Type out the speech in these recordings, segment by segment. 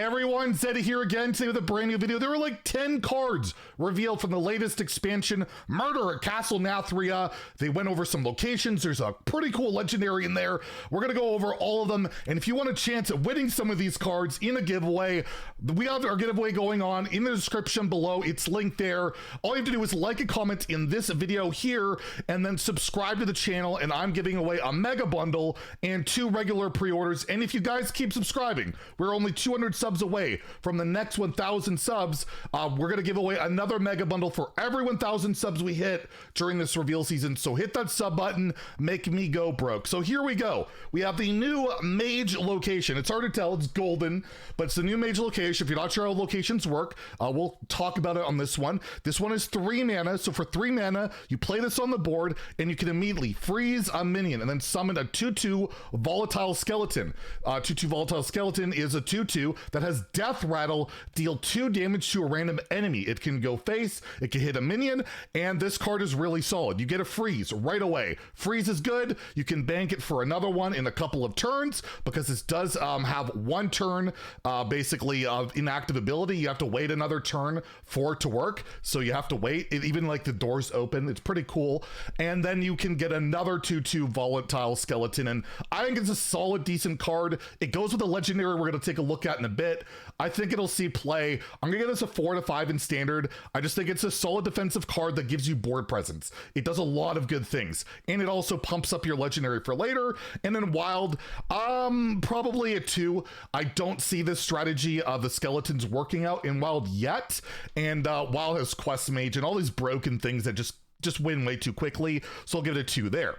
Hey everyone, Zeddy here again today with a brand new video. There were like 10 cards revealed from the latest expansion, Murder at Castle of Nathria. They went over some locations. There's a pretty cool legendary in there. We're gonna go over all of them, and if you want a chance at winning some of these cards in a giveaway, we have our giveaway going on in the description below. It's linked there. All you have to do is like and comment in this video here, and then subscribe to the channel, and I'm giving away a mega bundle and 2 regular pre-orders. And if you guys keep subscribing, we're only 200 subs away from the next 1,000 subs. We're gonna give away another mega bundle for every 1,000 subs we hit during this reveal season. So hit that sub button, make me go broke. So here we go. We have the new Mage location. It's hard to tell, it's golden, but it's the new Mage location. If you're not sure how locations work, we'll talk about it on this one. This one is 3 mana. So for 3 mana, you play this on the board and you can immediately freeze a minion and then summon a 2/2 volatile skeleton. 2/2 volatile skeleton is a 2/2 that has Death Rattle, deal 2 damage to a random enemy. It can go face, it can hit a minion, and this card is really solid. You get a freeze right away. Freeze is good. You can bank it for another one in a couple of turns because this does have 1 turn basically of inactive ability. You have to wait another turn for it to work, so you have to wait. Even like the doors open, it's pretty cool. And then you can get another 2/2 volatile skeleton, and I think it's a solid, decent card. It goes with the legendary we're going to take a look at in a bit. I think it'll see play. I'm gonna give this a 4 to 5 in standard. I just think it's a solid defensive card that gives you board presence. It does a lot of good things, and it also pumps up your legendary for later. And then wild, probably a 2. I don't see this strategy of the skeletons working out in wild yet, and wild has quest mage and all these broken things that just win way too quickly, so I'll give it a 2 there.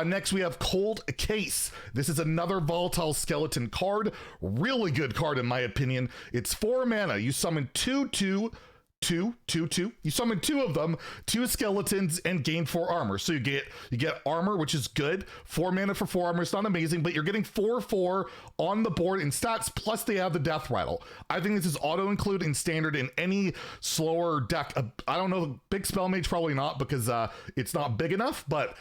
Next we have Cold Case. This is another volatile skeleton card. Really good card in my opinion. It's 4 mana. You summon 2/2. You summon 2 of them, 2 skeletons, and gain 4 armor. So you get armor, which is good. 4 mana for 4 armor is not amazing, but you're getting 4/4 on the board in stats, plus they have the Death Rattle. I think this is auto include in standard in any slower deck. I don't know, big spell mage probably not, because it's not big enough, but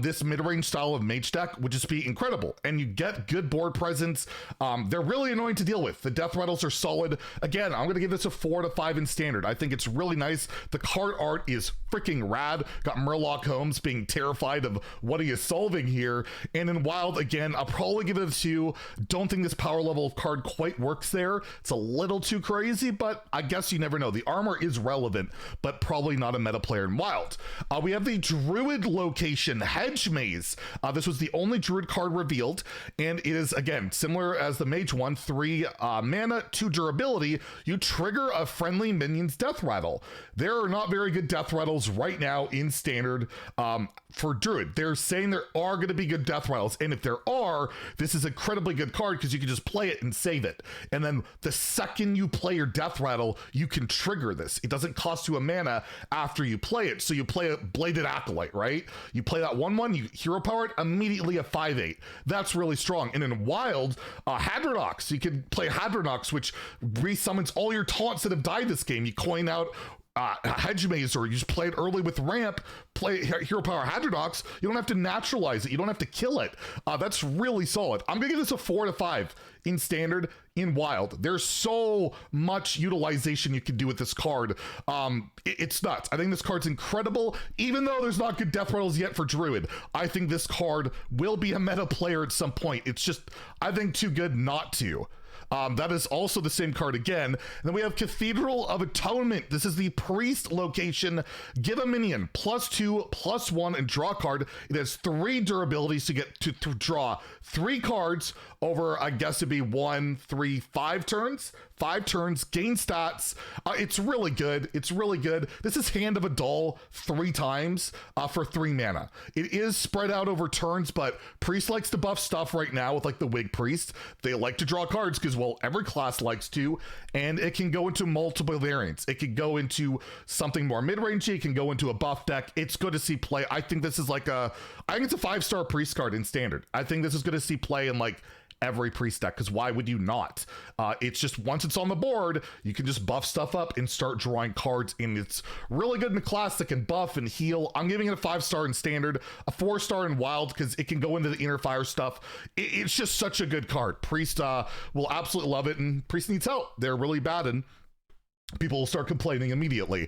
this mid-range style of mage deck would just be incredible, and you get good board presence. They're really annoying to deal with. The Death Rattles are solid. Again, I'm gonna give this a 4 to 5 in standard. I think it's really nice. The card art is freaking rad. Got Murloc Holmes being terrified of what he is solving here. And in wild, again, I'll probably give it a 2. Don't think this power level of card quite works there. It's a little too crazy, but I guess you never know. The armor is relevant, but probably not a meta player in wild. We have the Druid location, Hedge Maze. This was the only Druid card revealed, and it is, again, similar as the Mage one, 3 mana, 2 durability. You trigger a friendly minion's Death Rattle. There are not very good Death Rattles right now in standard for Druid. They're saying there are going to be good Death Rattles, and if there are, this is an incredibly good card because you can just play it and save it. And then the second you play your Death Rattle, you can trigger this. It doesn't cost you a mana after you play it. So you play a Bladed Acolyte, right? You play that 1/1, you hero power it, immediately a 5/8. That's really strong. And in wild, Hadronox, you can play Hadronox, which resummons all your taunts that have died this game. You coin out Hedge Maze, or you just play it early with ramp, play hero power Hadronox. You don't have to naturalize it, you don't have to kill it. That's really solid. I'm gonna give this a 4 to 5 in standard. In wild, there's so much utilization you can do with this card. It's nuts. I think this card's incredible, even though there's not good Death Rattles yet for Druid. I think this card will be a meta player at some point. It's just, I think, too good not to. That is also the same card again. And then we have Cathedral of Atonement. This is the priest location. Give a minion +2/+1 and draw a card. It has 3 durabilities to get to draw 3 cards over, I guess it'd be 1, 3, 5 turns. 5 turns, gain stats. It's really good. It's really good. This is Hand of a Doll 3 times for 3 mana. It is spread out over turns, but Priest likes to buff stuff right now with like the Wig Priest. They like to draw cards because, well, every class likes to, and it can go into multiple variants. It can go into something more mid-rangey. It can go into a buff deck. It's good to see play. I think this is like I think it's a 5-star Priest card in standard. I think this is going to see play in like every priest deck, because why would you not? It's just once it's on the board, you can just buff stuff up and start drawing cards, and it's really good in classic and buff and heal. I'm giving it a 5-star in standard, a 4-star in wild, because it can go into the inner fire stuff. It's just such a good card. Priest will absolutely love it, and Priest needs help. They're really bad, and people will start complaining immediately.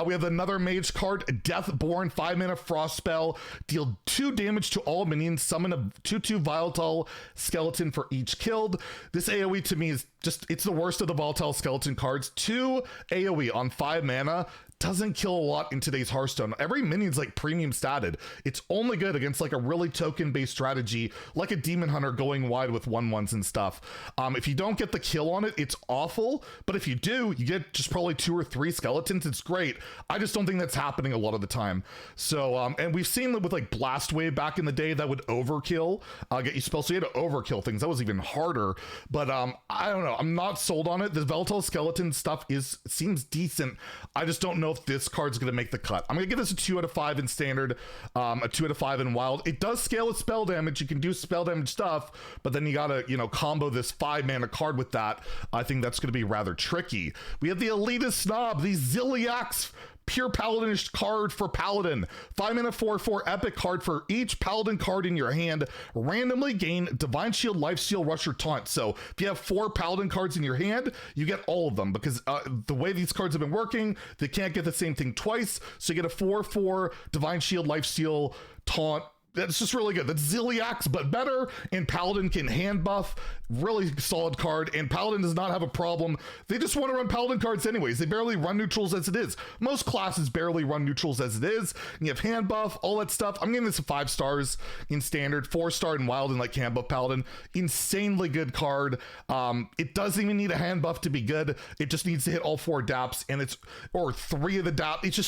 We have another mage card, Deathborn, 5-mana frost spell. Deal 2 damage to all minions. Summon a 2/2 volatile skeleton for each killed. This AoE to me is just, it's the worst of the volatile skeleton cards. 2 AoE on 5 mana doesn't kill a lot in today's Hearthstone. Every minion's like premium statted. It's only good against like a really token-based strategy, like a Demon Hunter going wide with 1/1s and stuff. If you don't get the kill on it, it's awful. But if you do, you get just probably 2 or 3 skeletons. It's great. I just don't think that's happening a lot of the time. So, and we've seen with like Blast Wave back in the day that would overkill, get you spells. So you had to overkill things. That was even harder. But I don't know. I'm not sold on it. The volatile skeleton stuff seems decent. I just don't know if this card's going to make the cut. I'm going to give this a 2 out of 5 in standard, a 2 out of 5 in wild. It does scale with spell damage. You can do spell damage stuff, but then you got to, combo this 5-mana card with that. I think that's going to be rather tricky. We have the Elitist Snob, the Zilliax pure Paladinish card for Paladin. 5-mana 4/4 epic card for each Paladin card in your hand. Randomly gain Divine Shield, Lifesteal, Rush, or Taunt. So if you have 4 Paladin cards in your hand, you get all of them, because the way these cards have been working, they can't get the same thing twice. So you get a 4/4 Divine Shield, Lifesteal, Taunt. That's just really good. That's Zilliax, but better, and Paladin can hand buff. Really solid card, and Paladin does not have a problem. They just want to run Paladin cards anyways. They barely run neutrals as it is. Most classes barely run neutrals as it is. And you have hand buff, all that stuff. I'm giving this a 5 stars in standard, 4-star in wild, and like hand buff Paladin. Insanely good card. It doesn't even need a hand buff to be good. It just needs to hit all 4 daps, and or 3 of the dap. It's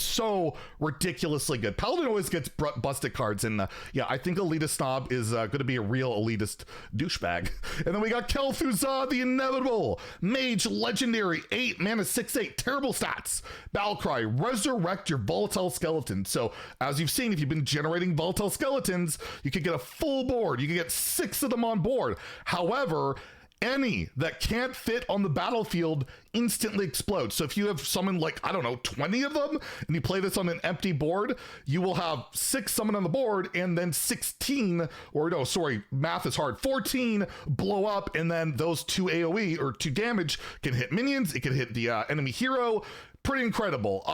so ridiculously good. Paladin always gets busted cards, and yeah, I think Elitist Snob is going to be a real elitist douchebag. And then we got Kelthuzad, the Inevitable. Mage, legendary, 8 mana, 6/8, terrible stats. Battlecry, resurrect your volatile skeleton. So as you've seen, if you've been generating volatile skeletons, you could get a full board. You could get 6 of them on board. However, any that can't fit on the battlefield instantly explode. So if you have summoned like, I don't know, 20 of them, and you play this on an empty board, you will have 6 summoned on the board, and then 16, or no, sorry, math is hard, 14 blow up, and then those 2 AoE, or 2 damage, can hit minions, it can hit the enemy hero. Pretty incredible.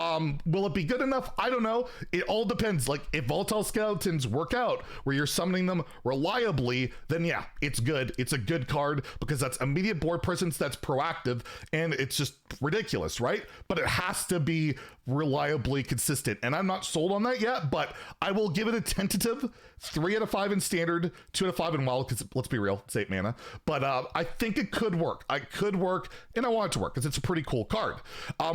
Will it be good enough? I don't know. It all depends. Like, if volatile skeletons work out where you're summoning them reliably, then yeah, it's good. It's a good card, because that's immediate board presence, that's proactive, and it's just ridiculous, right? But it has to be reliably consistent, and I'm not sold on that yet, but I will give it a tentative 3 out of 5 in standard, 2 out of 5 in wild, because let's be real, it's 8 mana. But I think it could work. I could work, and I want it to work, because it's a pretty cool card.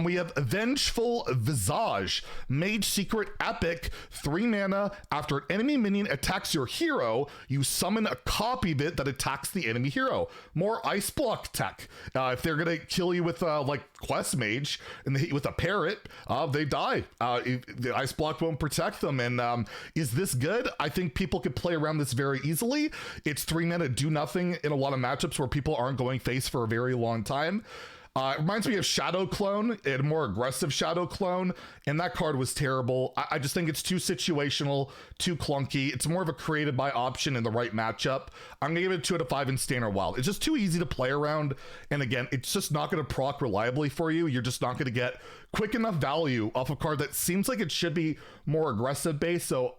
We have Vengeful Visage, Mage Secret Epic, 3 mana. After an enemy minion attacks your hero, you summon a copy of it that attacks the enemy hero. More ice block tech. If they're gonna kill you with like Quest Mage and they hit you with a parrot, they die. The ice block won't protect them. And is this good? I think people could play around this very easily. It's 3 mana, do nothing in a lot of matchups where people aren't going face for a very long time. It reminds me of Shadow Clone, a more aggressive Shadow Clone, and that card was terrible. I just think it's too situational, too clunky. It's more of a created by option in the right matchup. I'm gonna give it a 2 out of 5 in standard wild. It's just too easy to play around, and again, it's just not gonna proc reliably for you. You're just not gonna get quick enough value off a card that seems like it should be more aggressive based, so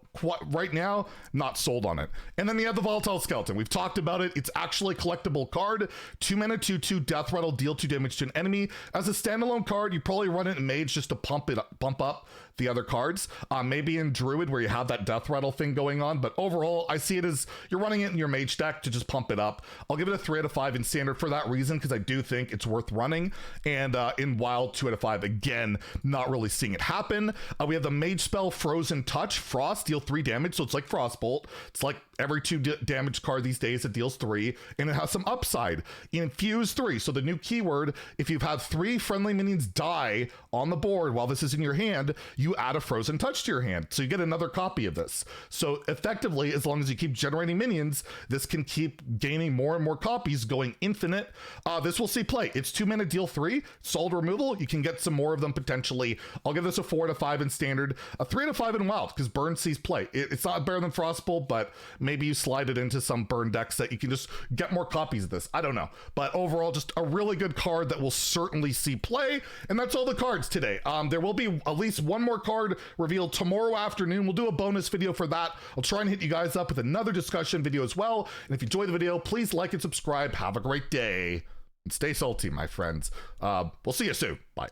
right now, not sold on it. And then you have the Volatile Skeleton. We've talked about it. It's actually a collectible card. 2 mana, 2/2, Death Rattle, deal 2 damage to an enemy. As a standalone card, you probably run it in Mage just to bump up the other cards. Maybe in Druid where you have that Death Rattle thing going on, but overall, I see it as you're running it in your Mage deck to just pump it up. I'll give it a 3 out of 5 in standard for that reason, because I do think it's worth running. And in wild, 2 out of 5. Again, not really seeing it happen. We have the Mage spell Frozen Touch, Frost, deal 3 damage, so it's like Frostbolt. It's like every 2 damage card these days, it deals 3, and it has some upside. Infuse 3, so the new keyword, if you've had 3 friendly minions die on the board while this is in your hand, you add a Frozen Touch to your hand, so you get another copy of this. So effectively, as long as you keep generating minions, this can keep gaining more and more copies, going infinite. This will see play. It's 2 mana, deal 3, solid removal. You can get some more of them potentially. I'll give this a 4 to 5 in standard, a 3 to 5 in wild, because burn sees play. It's not better than Frostbolt, but maybe you slide it into some burn decks that you can just get more copies of this. I don't know. But overall, just a really good card that will certainly see play. And that's all the cards today. There will be at least one more card revealed tomorrow afternoon. We'll do a bonus video for that. I'll try and hit you guys up with another discussion video as well. And if you enjoyed the video, please like and subscribe. Have a great day. And stay salty, my friends. We'll see you soon. Bye.